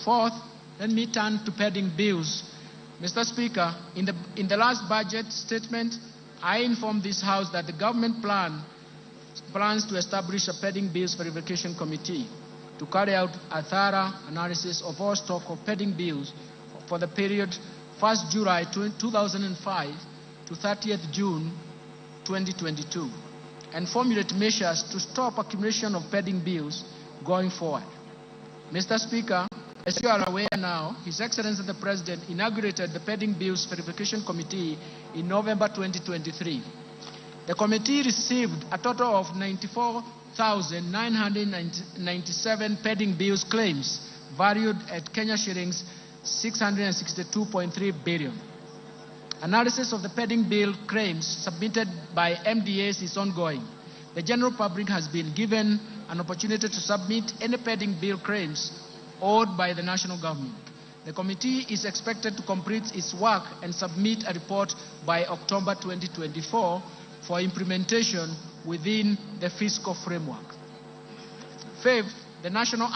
Fourth, let me turn to pending bills. Mr. Speaker, in the last budget statement, I informed this House that the government plans to establish a pending bills verification committee to carry out a thorough analysis of all stock of pending bills for the period 1st July 2005 to 30th June 2022, and formulate measures to stop accumulation of pending bills going forward. Mr. Speaker, as you are aware now, His Excellency the President inaugurated the pending bills verification committee in November 2023. The committee received a total of 94,997 pending bills claims valued at Kenya shillings 662.3 billion. Analysis of the pending bill claims submitted by MDAs is ongoing. The general public has been given an opportunity to submit any pending bill claims owed by the national government. The committee is expected to complete its work and submit a report by October 2024 for implementation within the fiscal framework. Fifth, the national